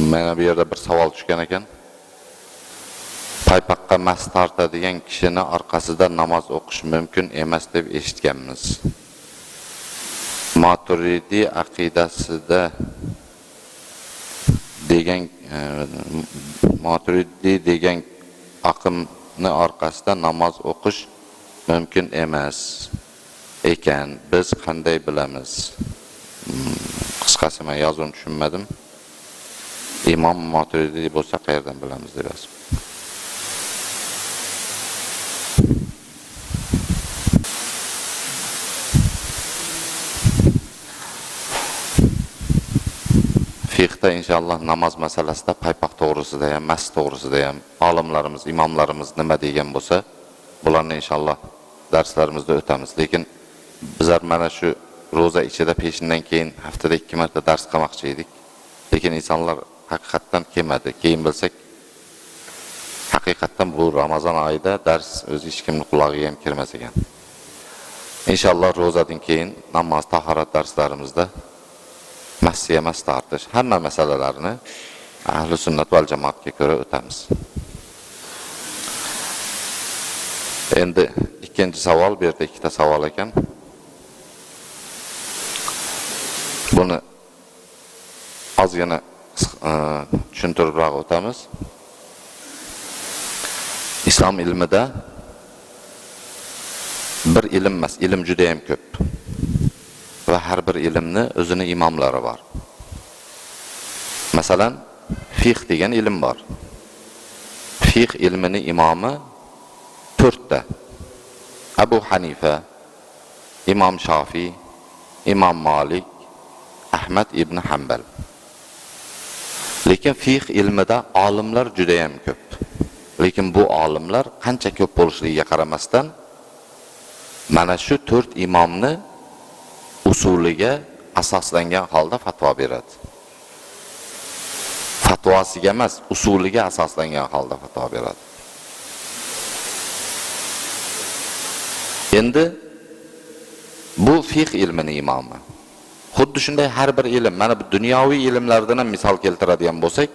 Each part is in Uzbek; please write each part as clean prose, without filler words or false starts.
Mana bu yerda bir savol tushgan ekan. Paypoqqa mas tortadigan kishini orqasida namoz o'qish mumkin emas deb eshitganmiz. Maturidi aqidasida degan aqimni orqasida namoz o'qish mumkin emas ekan. Biz qanday bilamiz? Qisqasi men yozuvni tushunmadim. İmam Maturidi bo'lsa qayerdan bilamiz deb yozib. Fiqhda inşallah namaz masalasida paypoq to'g'risida ham, mas to'g'risida ham olimlarimiz, imomlarimiz nima degan bo'lsa, bularni inşallah darslarimizda o'tamiz. Lekin bizlar mana shu roza ichida peshindan keyin haftada 2 marta dars qilmoqchi edik. Lekin insonlar haqiqatdan kelmadi. Keyin bilsak, haqiqatdan bu Ramazon oyida dars o'z hech kimning qulog'iga ham kirmas ekan. İnşallah rozadan keyin namoz, tahorat darslarimizda masya mas tortish hamma masalalarni ahli sunnat val jamoatga ko'ra o'tamiz. Endi ikkinchi savol, bu yerda ikkita savol ekan. Buni ozgina tushuntiribroq o'tamiz. Islom ilmida bir ilm emas, ilm juda ham ko'p. Va har bir ilmni o'zini imomlari bor. Masalan, fiqh degan ilm bor. Fiqh ilmini imomi 4 ta. Abu Hanifa, Imom Shofiy, Imom Malik, Ahmad ibn Hanbal. Lekin fiqh ilmida olimlar juda ham ko'p. Lekin bu olimlar qancha ko'p bo'lishligiga qaramasdan mana shu 4 imomni usuliga asoslangan holda fatvo beradi. Fatvosiga emas, usuliga asoslangan holda fatvo beradi. Endi bu fiqh ilmining imomi. Xuddi shunday har bir ilm, mana bu dunyoviy ilmlardan ham misol keltiradigan bo'lsak,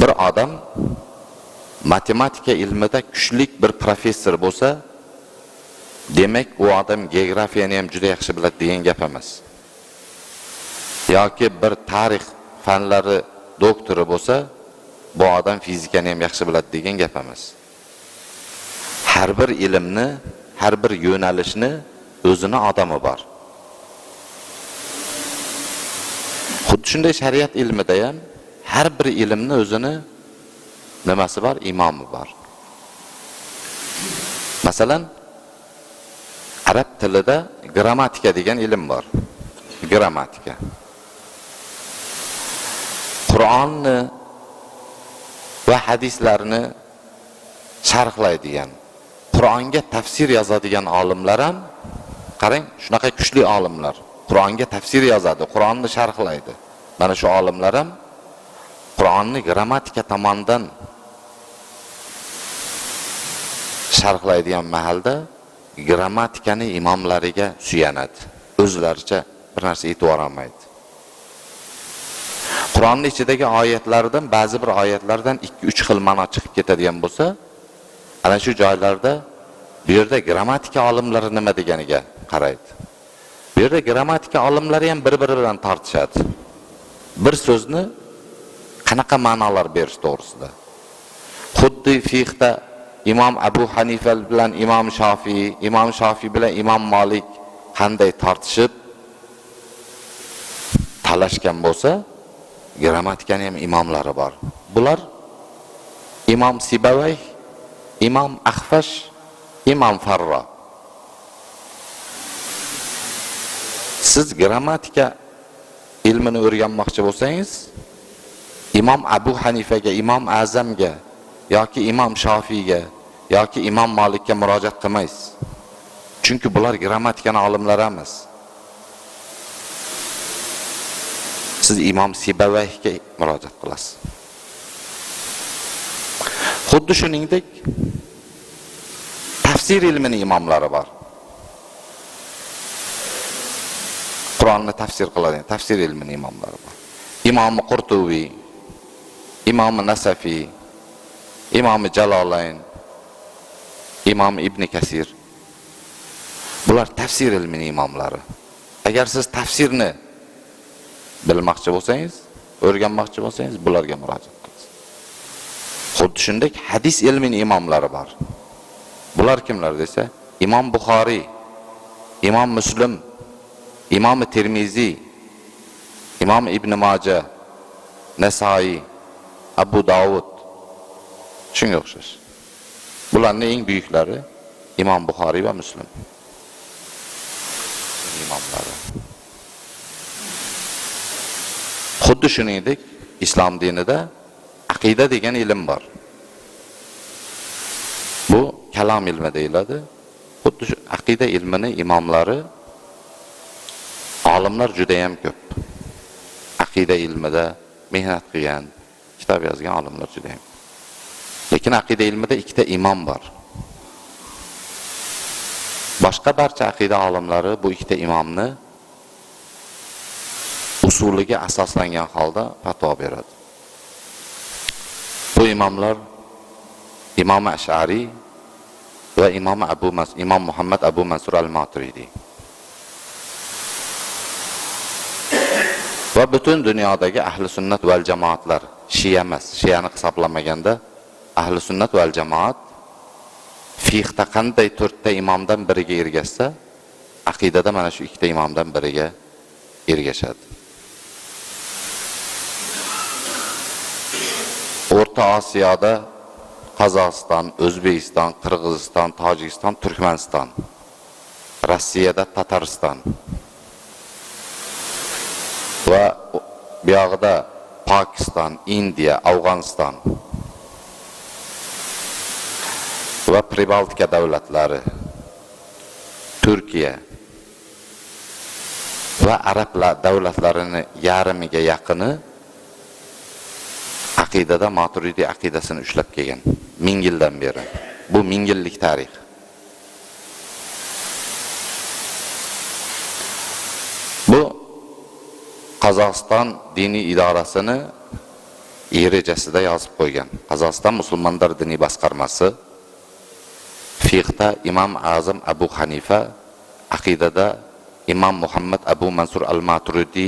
bir odam matematika ilmida kuchli bir professor bo'lsa, demak u odam geografiyani ham juda yaxshi biladi degan gap emas. Yoki bir tarix fanlari doktori bo'lsa, bu odam fizikani ham yaxshi biladi degan gap emas. Har bir ilmni, har bir yo'nalishni o'zini odami bor. Xuddi shunday shariat ilmida ham har bir ilmni o'zini nimasi bor? Imomi bor. Masalan, arab tilida grammatika degan ilm bor. Grammatika. Qur'onni va hadislarni sharhlaydigan, Qur'onga tafsir yozadigan olimlar ham qarang, shunaqa kuchli olimlar. Qur'onga tafsir yozadi, Qur'onni sharhlaydi. Mana shu olimlar ham Qur'onni grammatika tomonidan sharhlaydigan mahalda grammatikani imomlariga suyanadi. O'zlaricha bir narsa aytib olmaydi. Qur'onning ichidagi oyatlardan ba'zi bir oyatlardan 2-3 xil ma'no chiqib ketadigan bo'lsa, ana shu joylarda bu yerda grammatika olimlari nima deganiga qaraydi. Bu yerda grammatika olimlari ham bir-biri bilan tortishadi. Bir so'zni qanaqa ma'nolar berish to'g'risida. Xuddi fiqhda Imom Abu Hanifa bilan Imom Shofiy, Imom Shofiy bilan Imom Malik qanday tortishib talashgan bo'lsa, grammatikaning ham imomlari bor. Bular Imom Sibawayh, Imom Ahfash, Imom Farro. Siz grammatika ilmini o'rganmoqchi bo'lsangiz, Imom Abu Hanifaga, Imom Azamga yoki Imom Shofiyga yoki Imom Malikka murojaat qilmaysiz. Chunki bular grammatikani olimlari emas. Siz Imom Sibawayhga murojaat qilasiz. Xuddi shuningdek tafsir ilmining imomlari bor. Qur'onni tafsir qiladigan tafsir ilmining imomlari bor. İmam Qurtubi, İmam Nasafi, İmam Jalolayn, İmam İbn Kasir. Bular tafsir ilmining imomlari. Agar siz tafsirni bilmoqchi bo'lsangiz, o'rganmoqchi bo'lsangiz, bularga murojaat qilasiz. Xuddi shunday hadis ilmining imomlari bor. Bular kimlar desa, İmam Buxoriy, İmam Muslim, İmam Tirmizi, İmam İbn Majah, Nasai, Abu Davud. Shunga o'xshash. Bularning eng buyuklari İmam Buxoriy va Muslim. İmamları. Xuddi shuningdek, islom dinida aqida degan ilm bor. Bu kalom ilmi deyiladi. Xuddi shu aqida ilmini imomlari, olimlar juda ham ko'p. Aqida ilmida mehnat qilgan, kitob yozgan olimlar juda ham. Lekin aqida ilmida ikkita imom bor. Boshqa barcha aqida olimlari bu ikkita imomni usuliga asoslangan holda fatvo beradi. Bu imomlar İmam Ash'ari va İmam Muhammad Abu Mansur al-Maturidi. Va butun dunyodagi ahli sunnat val jamoatlar, Shia emas, Shiani hisoblamaganda ahli sunnat val jamoat fiqhda qanday 4 ta imomdan biriga ergashsa, aqidada mana shu 2 ta imomdan biriga ergashadi. O'rta Osiyoda Qozog'iston, O'zbekiston, Qirg'iziston, Tojikiston, Turkmaniston, Rossiyada Tatariston va bu yoqda Pokiston, Indiya, Afg'oniston va Pribaltika davlatlari, Turkiya va arablar davlatlarini yarmiga yaqini aqidada Maturidi aqidasini ushlab kelgan 1000 yildan beri. Bu 1000 yillik tarix. Bu Qozog'iston diniy idorasini erejasida yozib qo'ygan. Qozog'iston musulmonlar diniy boshqarmasi fiqhda İmam Azam Abu Hanifa, aqidada İmam Muhammad Abu Mansur al-Maturidi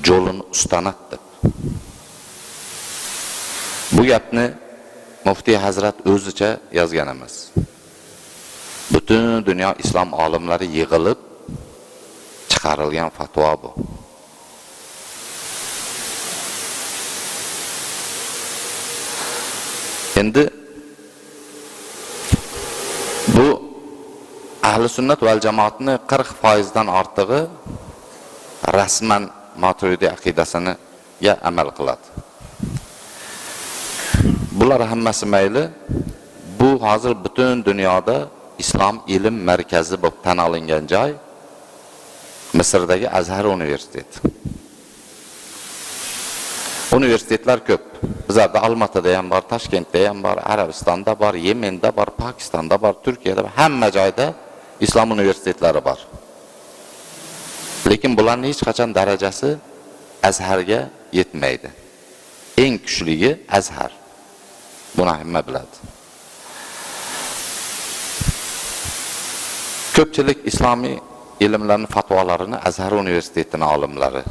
yo'lini ustanatdi. Bu gapni Muftiy Hazrat o'zicha yozgan emas. Butun dunyo islom olimlari yig'ilib chiqarilgan fatvo bu. Endi bu ahli sunnat val jamoatni 40% dan ortig'i rasman Maturidi aqidasini amal qiladi. Bular hammasi mayli, bu hozir butun dunyoda islom ilm markazi bo'lib tan olingan joy Misrdagi Azhar universiteti. Universitetlar ko'p. Bizlarda Olmaotada ham bor, Toshkentda ham bor, Arabistonda bor, Yemenda bor, Pokistonda bor, Turkiyada bor, hamma joyda islom universitetlari bor. Lekin bularning hech qachon darajasi Azharga yetmaydi. Eng kuchligi Azhar. Buni hamma biladi. Ko'pchilik islomiy ilmlarning fatvolarini Azhar universitetining olimlari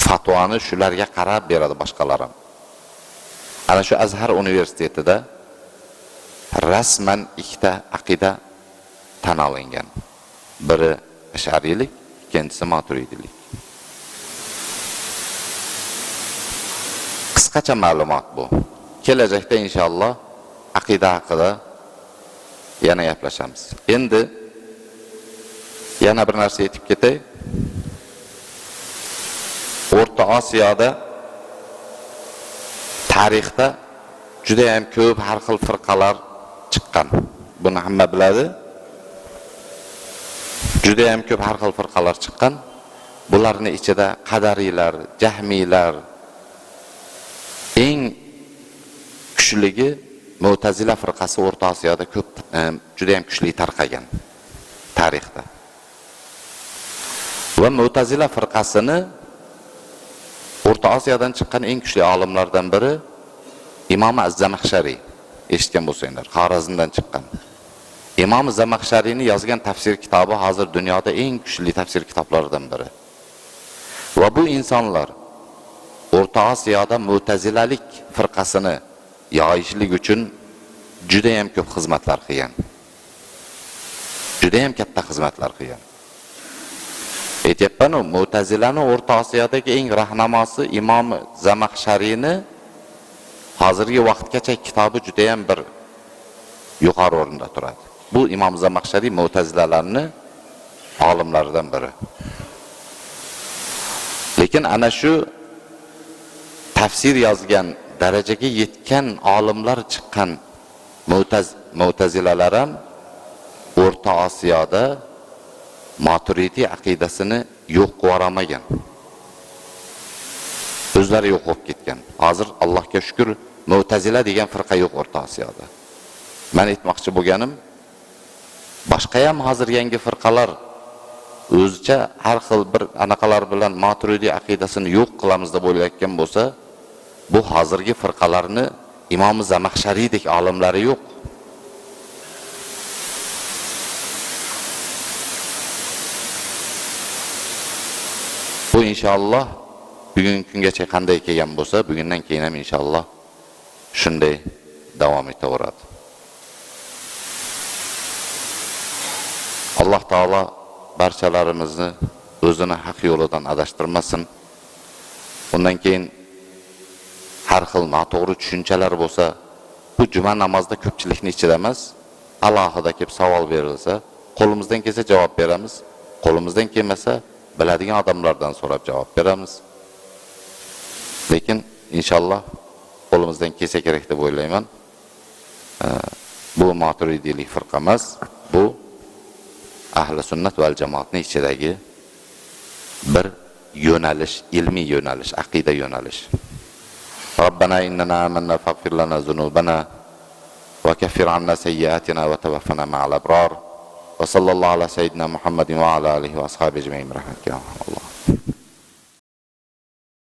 fatvoni shularga qarab beradi boshqalar ham. Ana shu Azhar universitetida rasman 2 ta aqida tan olingan. Biri Ash'ariylik, ikkinchisi Maturidilik. Qisqacha ma'lumot bu. Kelajakda inshaalloh aqida haqida yana gaplashamiz. Endi yana bir narsa aytib ketay. O'rta Osiyoda tarixda juda ham ko'p har xil firqalar chiqqan. Buni hamma biladi. Juda ham ko'p har xil firqalar chiqqan. Bularning ichida Qadariylar, Jahmiylar, eng kuchligi Mu'tazila firqasi O'rta Osiyoda ko'p juda ham kuchli tarqagan tarixda. Va Mu'tazila firqasini Osiyodan chiqqan eng kuchli olimlardan biri Imom Az-Zamaxshariy. Eshitgan bo'lsanglar, Xorazmdan chiqqan. Imom Az-Zamaxshariyning yozgan tafsir kitobi hozir dunyoda eng kuchli tafsir kitoblaridan biri. Va bu insonlar O'rta Osiyoda Mu'tazilalik firqasini yoyishlik uchun juda ham ko'p xizmatlar qilgan. Juda ham katta xizmatlar qilgan. Aytyapman, Mu'tazilani O'rta Osiyodagi eng rahnamosi Imom Zamaxshariyni hozirgi vaqtgacha kitobi juda ham bir yuqori o'rinda turadi. Bu Imom Zamaxshariy Mu'tazilalarning olimlaridan biri. Lekin ana shu tafsir yozgan darajaga yetgan olimlar chiqqan Mu'tazilalar ham O'rta Osiyoda Maturidi aqidasini yo'q qilib o'zlari yo'q bo'lib ketgan. Hozir Allohga shukr, Mu'tazila degan firqa yo'q O'rta Osiyoda. Men aytmoqchi bo'lganim, boshqa ham hozir yangi firqalar o'zicha har xil bir anaqalar bilan Maturidi aqidasini yo'q qilamiz deb o'ylayotgan bo'lsa, bu hozirgi firqalarni Imom Zamaxshariydek olimlari yo'q. Bu inshaalloh bugungi kungacha qanday kelgan bo'lsa, bugundan keyin ham inshaalloh shunday davom etaveradi. Alloh taolo barchalarimizni o'zini haq yo'lidan adashtirmasin. Undan keyin har xil noto'g'ri tushunchalar bo'lsa, bu juma namozida ko'pchilikning ichida emas, alohida kelib savol berilsa, qo'limizdan kelsa javob beramiz, qo'limizdan kelmasa biladigan odamlardan so'rab javob beramiz. Lekin inshaalloh qo'limizdan kelsa kerak deb o'ylayman. Bu Maturidiylik firqa emas, bu ahli sunnat val jamoatning ichidagi bir yo'nalish, ilmiy yo'nalish, aqida yo'nalish. Robbana innana amanna faghfir lana zunubana va kaffir anna sayyiatina va tawaffana ma'al abrar. Va sallallohu ala sayyidina Muhammadin va ala alihi va ashabihi ajma'in rahmatullah.